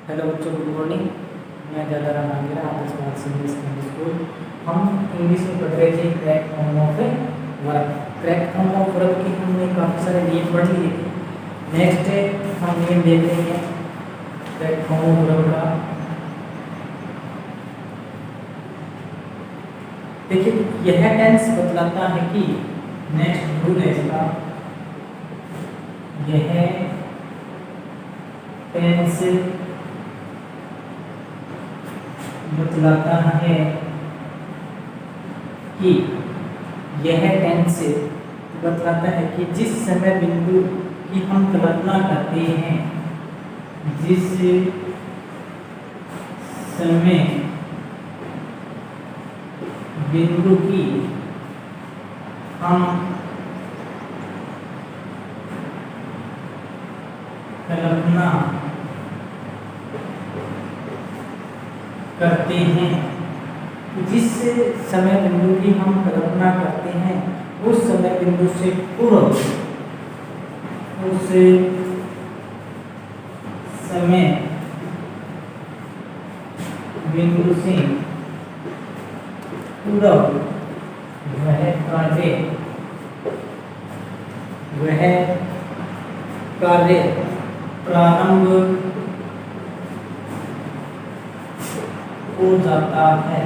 Hello बच्चों, good morning. मैं दादाराम आंगेरा, आदर्श Bharat senior secondary school. हम इंग्लिश में पढ़ रहे थे crack form of verb. Crack form of verb के हमने काफ़ी सारे नियम पढ़ लिए थे। नेक्स्ट हम नियम देख रहे हैं क्रैक फॉर्म ऑफ वर्ब का। देखिए, यह टेंस बतलाता है कि नेक्स्ट रूल है इसका, यह टेंस बतलाता है कि यह टेंस बतलाता है कि जिस समय बिंदु की हम कल्पना करते हैं, जिस समय बिंदु की हम कल्पना करते हैं, जिस समय बिंदु की हम कल्पना करते हैं उस समय बिंदु से पूर्व, उस समय बिंदु से पूर्व वह कार्य प्रारंभ हो जाता है,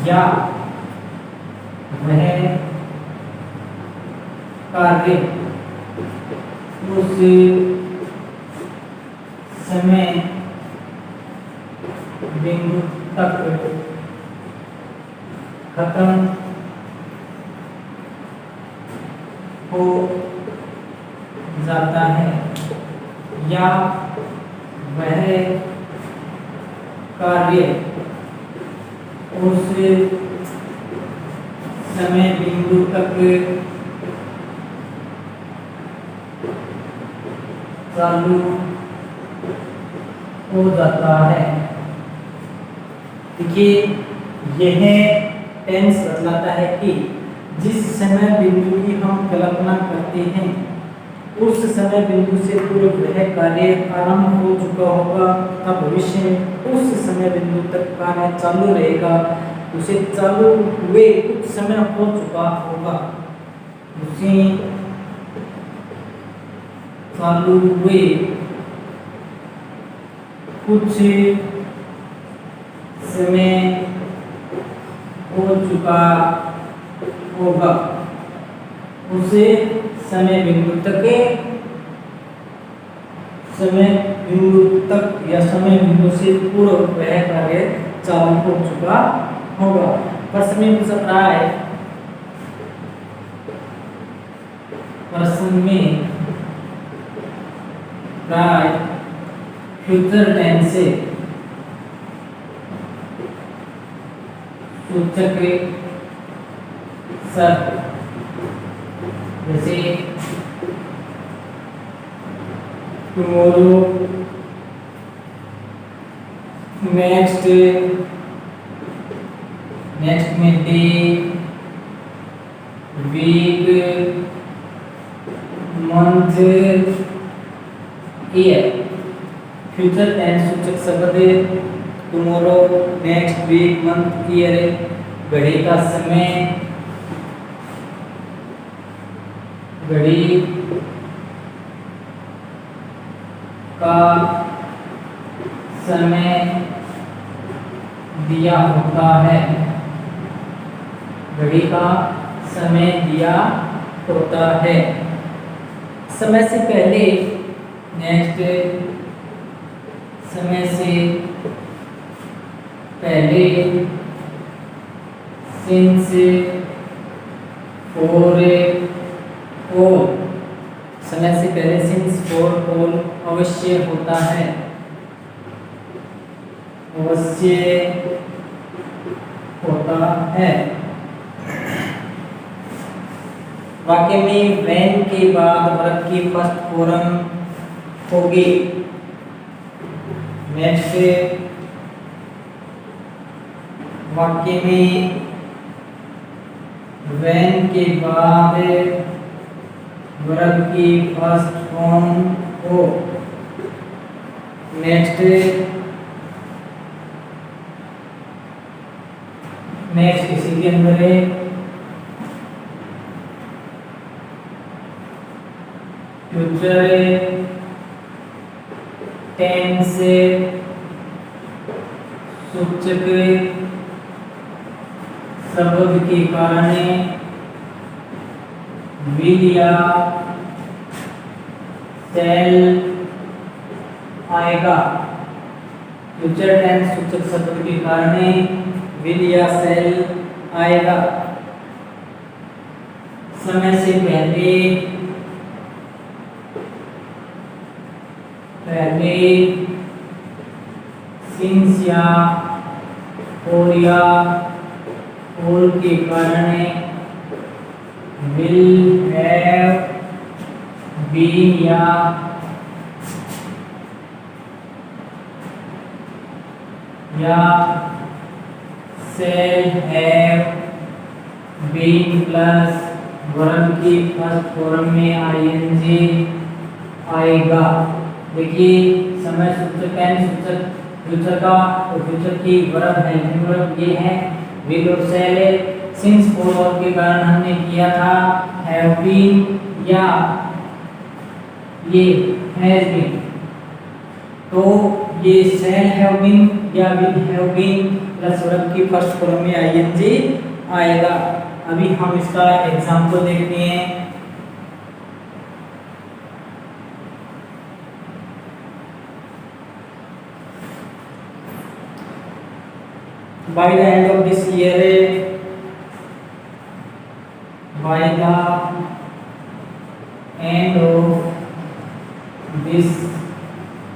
या वह कार्य उस समय बिंदु तक खत्म हो जाता है, या वह कार्य उस समय बिंदु तक चालू हो जाता है। देखिए, यह टेंस बतलाता है कि जिस समय बिंदु की हम कल्पना करते हैं उस समय बिंदु से पूर्व वह कार्य आरंभ हो चुका होगा तथा भविष्य में उस समय बिंदु तक कार्य चालू रहेगा। उसे चालू हुए कुछ समय हो चुका होगा, उसे चालू हुए कुछ समय हो चुका होगा, उसे समय बिंदु तक या समय बिंदु से पूर्व वह कार्य चालू हो चुका होगा। प्रश्न में पूछ रहा है, प्रश्न में फ्यूचर टेंस से सूचक शब्द जैसे टुमारो, नेक्स्ट में day, week, month, year. Future tense सूचक शब्द tomorrow, next, week, month, year. घड़ी का समय, घड़ी का समय दिया होता है, घड़ी का समय दिया होता है। समय से पहले नेक्स्ट, समय से पहले सिंस, फॉर, ऑल। समय से पहले सिंस, फॉर, ऑल अवश्य होता है, अवश्य होता है। वाक्य में व्हेन के बाद वर्ब की फर्स्ट फॉर्म होगी। नेक्स्ट, वाक्य में व्हेन के बाद वर्ब की फर्स्ट फॉर्म को नेक्स्ट इसी के अंदर है फ्यूचर टेंस सूचक शब्द के कारण विल या सेल आएगा। फ्यूचर टेंस सूचक शब्द के कारण विल या सेल आएगा। समय से पहले सिंस या और के कारण विल हैव बीन या shall have been plus verb की फर्स्ट फॉर्म में आईएनजी आएगा। देखिए समय सूचक सूचक फ्यूचर का और फ्यूचर की वर्ब है, वर्ब ये है विल और सेल है। सिंस और के कारण हमने किया था हैव बीन या ये हैज बीन, तो ये सेल हैव बीन या will have been plus verb की फर्स्ट फॉर्म में आईएनजी आएगा। अभी हम इसका एग्जांपल देखते हैं। By the end of this year, by the end of this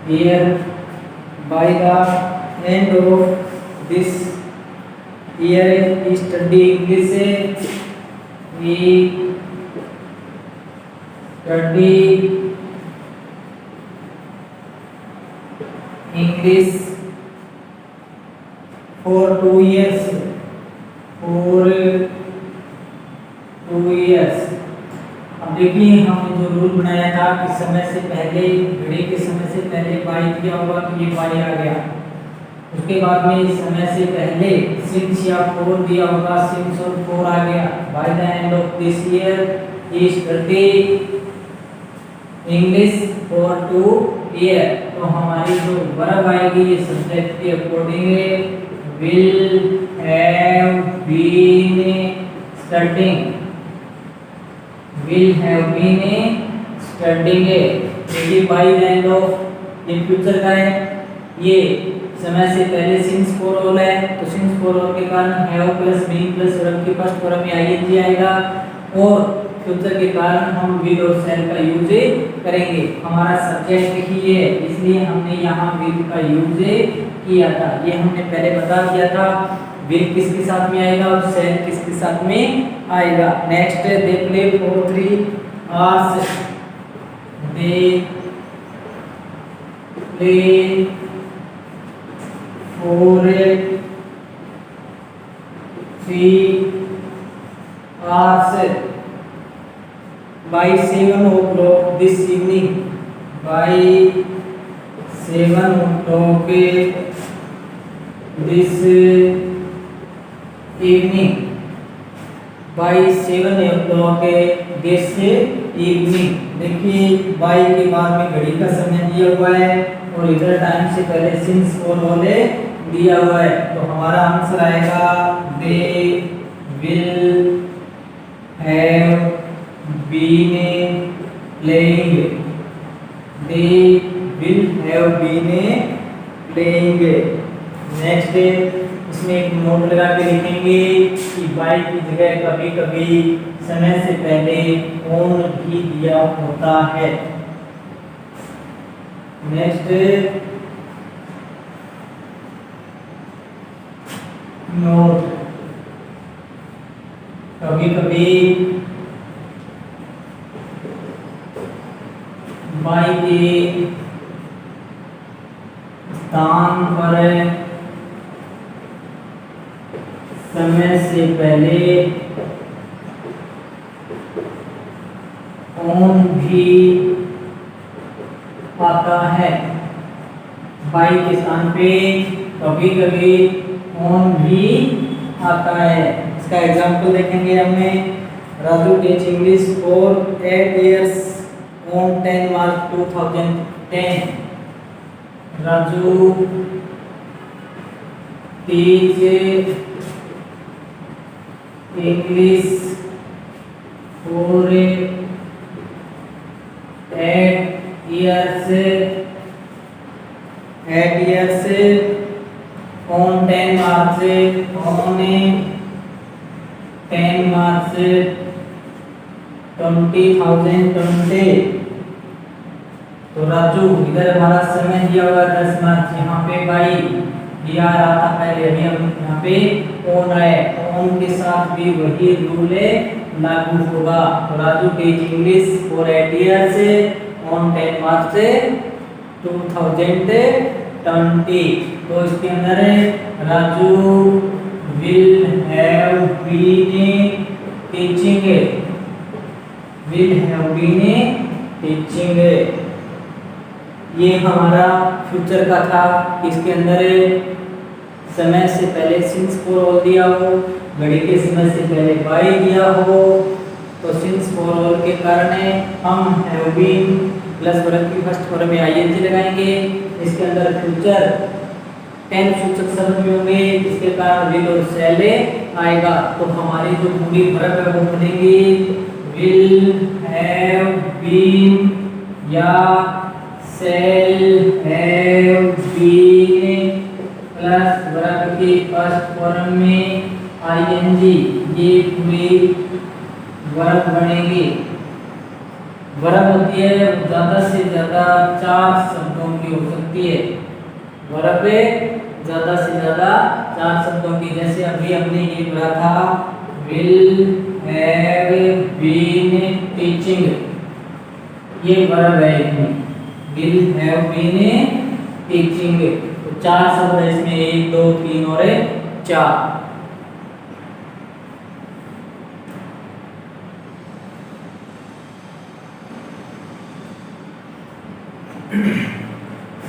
year, by the end of this year, study English. We study English for 2 years. For 2 years. अब देखिए हमने जो रूल बनाया था कि समय से पहले घड़ी के समय से पहले बाई दिया होगा तो ये बाई आ गया। उसके बाद में समय से पहले सिंस या फोर दिया होगा, सिंस और फोर आ गया। By the end of this year he study English for 2 year. तो हमारी जो वर्ब आएगी ये सब्जेक्ट के according will have been studying, will have been studying। देखिए बाई द एंड ऑफ ये फ्यूचर का है, ये समय से पहले सिंस फॉर ऑल है तो सिंस फॉर ऑल के कारण have plus been plus verb की फर्स्ट फॉर्म में आईएनजी आएगा और फ्यूचर के कारण हम विल और सेल का यूज करेंगे। हमारा सब्जेक्ट देखिए है इसलिए हमने यहाँ विल का यूज किया था। ये हमने पहले बता दिया था विल किसके साथ में आएगा और सेल किसके साथ में आएगा। Next they play for 3 hours, they play for 3 hours by 7 o'clock this evening, by 7 o'clock this evening, by 7 o'clock this evening। देखिए बाई के बाद में घड़ी का समय दिया हुआ है और इधर टाइम से पहले सिंस और होले दिया हुआ है तो हमारा आंसर आएगा they will have been playing, they will have been playing. Next इसमें एक नोट लगा के लिखेंगे कि बाई की जगह कभी कभी समय से पहले ऑन भी दिया होता है। नेक्स्ट नोट कभी कभी बाई के स्थान पर समय से पहले ऑन भी आता है। बाई के स्थान पे कभी कभी ऑन भी आता है। इसका एग्जाम्पल देखेंगे हमें। Raju teach English for 8 years on 10 March 2010। Raju teach English for 8 years on 10 March 2020। तो राजू इधर हमारा समय दिया हुआ 10 मार्च, यहाँ पे बाई दिया रहा था पहले, अभी हम यहाँ पे ऑन है, ऑन के साथ भी वही रूल लागू होगा। तो Raju teach English for 8 years on 10 March 2020। तो इसके अंदर Raju will have been teaching. ये हमारा फ्यूचर का था। इसके अंदर समय से पहले सिंस फॉर ऑल दिया हो, घड़ी के समय से पहले बाई दिया हो, तो सिंस फॉर ऑल के कारण हम हैव बीन प्लस वर्ब की फर्स्ट फॉर्म में आईएनजी लगाएंगे। इसके अंदर फ्यूचर टेंस सूचक शब्द भी होंगे, इसके कारण विल और शैल आएगा। तो हमारी जो पूरी वर्ब है वो बनेगी विल हैव बीन या shall have been plus verb की फर्स्ट फॉर्म में आईएनजी, ये पूरी वर्ब बनेगी। वर्ब होती है ज्यादा से ज्यादा 4 शब्दों की हो सकती है। वर्ब ज्यादा से ज्यादा 4 शब्दों की, जैसे अभी हमने ये पढ़ा था विल हैव बीन टीचिंग, ये वर्ब है इसमें, विल हैव बीन टीचिंग। तो 4 शब्द है इसमें, 1 2 3 और 4।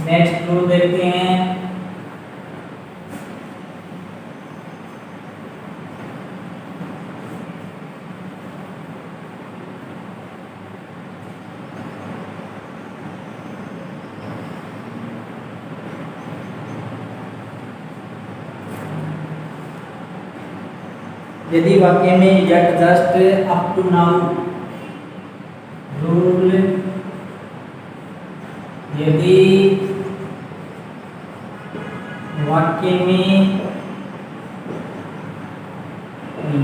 नेक्स्ट रूल देखते हैं। यदि वाक्य में yet just up to now rule, यदि वाक्य में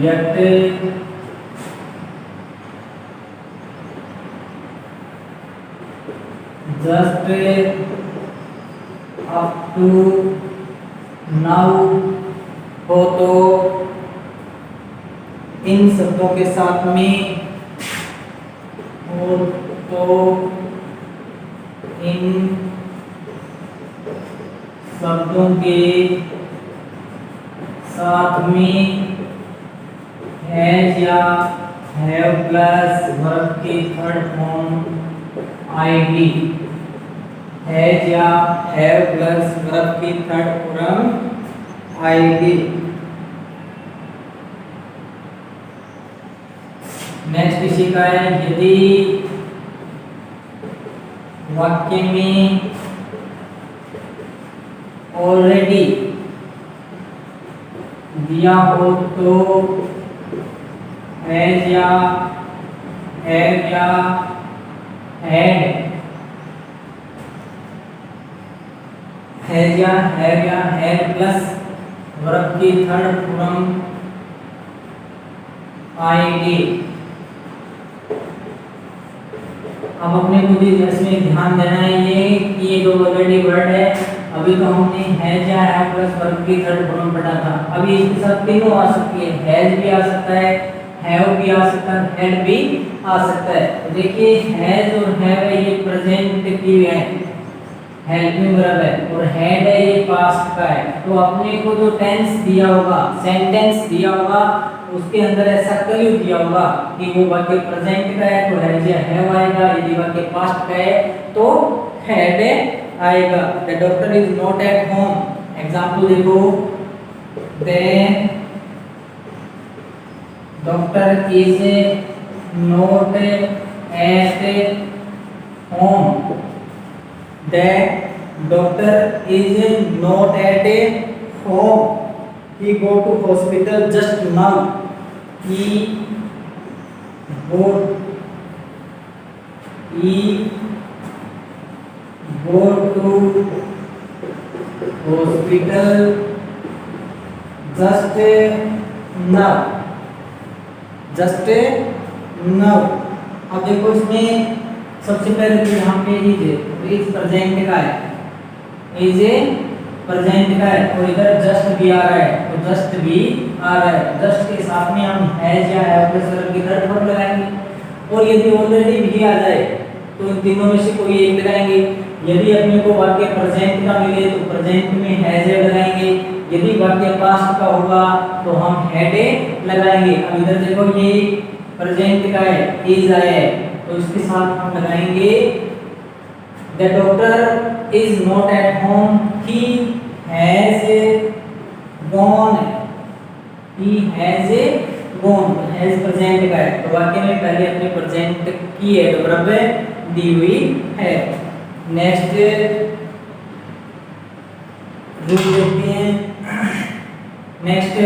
yet just up to now हो तो इन शब्दों के साथ में हो तो इन शब्दों के साथ में हैज या हैव प्लस वर्ब की थर्ड फॉर्म आएगी। हैज या हैव प्लस वर्ब की थर्ड फॉर्म आएगी। नेक्स्ट इसी का है, यदि वाक्य में ऑलरेडी दिया हो तो हैज या हैव या हैड, हैज या हैव या हैड प्लस वर्ब की थर्ड फॉर्म आएगी। अब अपने को इसमें ध्यान देना है ये कि ये दो ऑलरेडी वर्ड है। अभी तो हमने हैज या हैव प्लस वर्ब की थर्ड फॉर्म पढ़ा था। अभी इसके साथ तीनों आ सकती है, हैज भी आ सकता है, हैव भी आ सकता है, हैड भी आ सकता है। तो देखिए हैज और हैव है ये प्रेजेंट की है, हेल्पिंग वर्ब है, और हैड है ये पास्ट का है। तो अपने को जो टेंस दिया होगा, सेंटेंस दिया होगा, उसके अंदर ऐसा क्लियर दिया होगा कि वो वाक्य प्रेजेंट का है तो हैज या हैव आएगा, यदि वाक्य पास्ट का है तो हैड आएगा। The doctor is not at home. Example देखो, the doctor is not at home. The doctor is not at home. He go to hospital just now. He go to hospital just now. Just now. अब देखो इसमें सबसे पहले तो यहाँ पे is present का है, इज प्रेजेंट का है, और इधर जस्ट भी आ रहा है, तो जस्ट भी आ रहा है। जस्ट के साथ में हम हैज या हैव प्लस वर्ब की थर्ड फॉर्म लगाएंगे, और यदि ऑलरेडी भी आ जाए तो इन तीनों में से कोई एक लगाएंगे। यदि अपने को वाक्य प्रेजेंट का मिले तो प्रेजेंट में हैज लगाएंगे, यदि वाक्य पास्ट का होगा तो हम हैड लगाएंगे। अब इधर देखो ये प्रेजेंट का है, इज आया है, तो इसके साथ हम लगाएंगे the doctor is not at home, he has gone, he has gone. Has present का है, तो वाक्य में पहले अपने प्रेजेंट की है वर्ब दी हुई है। नेक्स्ट रूल देखते हैं, नेक्स्ट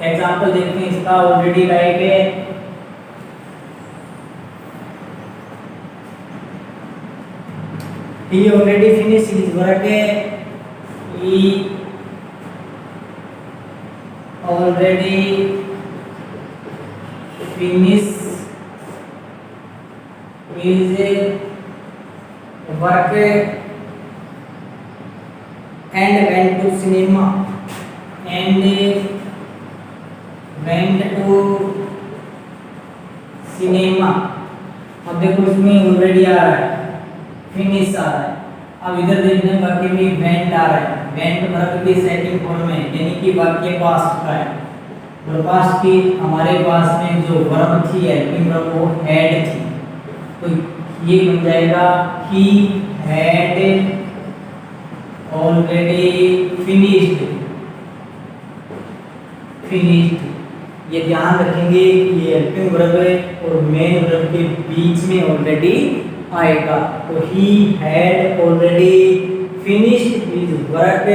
एग्जांपल देखते हैं, इसका ऑलरेडी राइट है। He already finished his work. He already finished his work and went to cinema. And went to cinema. अब देखो इसमें ऑलरेडी आ रहा है, फिनिश आ रहा है। अब इधर देखने वाक्य में वेंट आ रहा है, वेंट वर्ब की सेकंड फॉर्म में, यानी कि वाक्य पास्ट का है, और पास्ट की हमारे पास में जो वर्ब थी हेल्पिंग वर्ब वो हैड थी, तो ये बन जाएगा ही हैड ऑलरेडी फिनिश्ड। फिनिश्ड ये ध्यान रखेंगे कि ये हेल्पिंग वर्ब है और मेन वर्ब के बीच में ऑलरेडी आएगा, तो he had already finished his work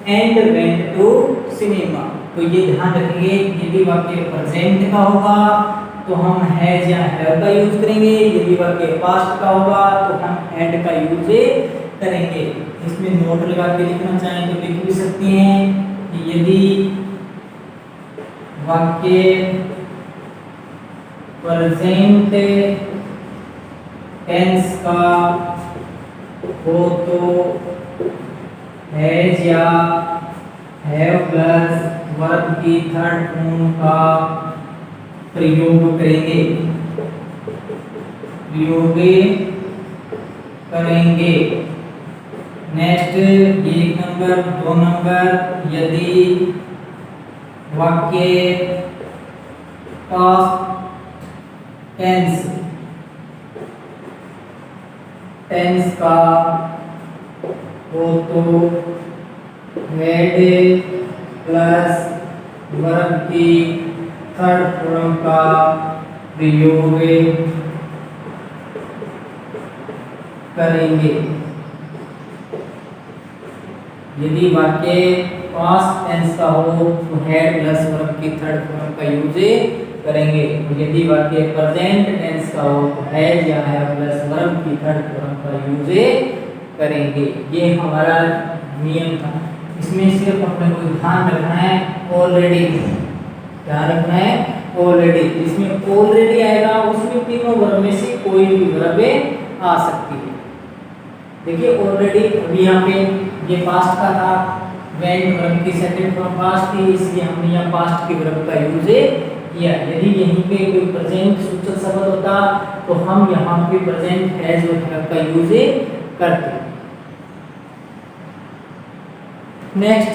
and went to cinema. तो ये ध्यान रखेंगे, यदि वाक्य प्रेजेंट का होगा तो हम हैज या हैव का यूज करेंगे, यदि वाक्य पास्ट का होगा तो हम हैड का यूज करेंगे। इसमें नोट लगा के लिखना चाहें तो लिख भी सकते हैं कि यदि वाक्य प्रेजेंट टेंस का हो तो हैज या हैव प्लस वर्ब की थर्ड फॉर्म का प्रयोग करेंगे, नेक्स्ट 1 नंबर 2 नंबर, यदि वाक्य पास्ट टेंस का हो तो हैड प्लस वर्ब की थर्ड फॉर्म का प्रयोग करेंगे। यदि वाक्य पास्ट टेंस का हो तो हैड प्लस वर्ब की थर्ड फॉर्म का यूज करेंगे, और यदि वाक्य प्रेजेंट टेंस का हो तो हैज या हैव प्लस वर्ब की थर्ड फॉर्म का यूज करेंगे। ये हमारा नियम था। इसमें सिर्फ अपने को ध्यान रखना है ऑलरेडी, ध्यान रखना है ऑलरेडी। इसमें ऑलरेडी आएगा, उसमें तीनों वर्ब में से कोई भी वर्ब आ सकती है। देखिए ऑलरेडी अभी यहाँ पे ये पास्ट का था, वेंट वर्ब की सेकंड फॉर्म पास्ट थी, इसलिए हमने यहाँ पास्ट के वर्ब का यूज किया। यदि यहीं पे कोई प्रेजेंट सूचक शब्द होता तो हम यहाँ पे प्रेजेंट हैज और हैव का यूज करते। नेक्स्ट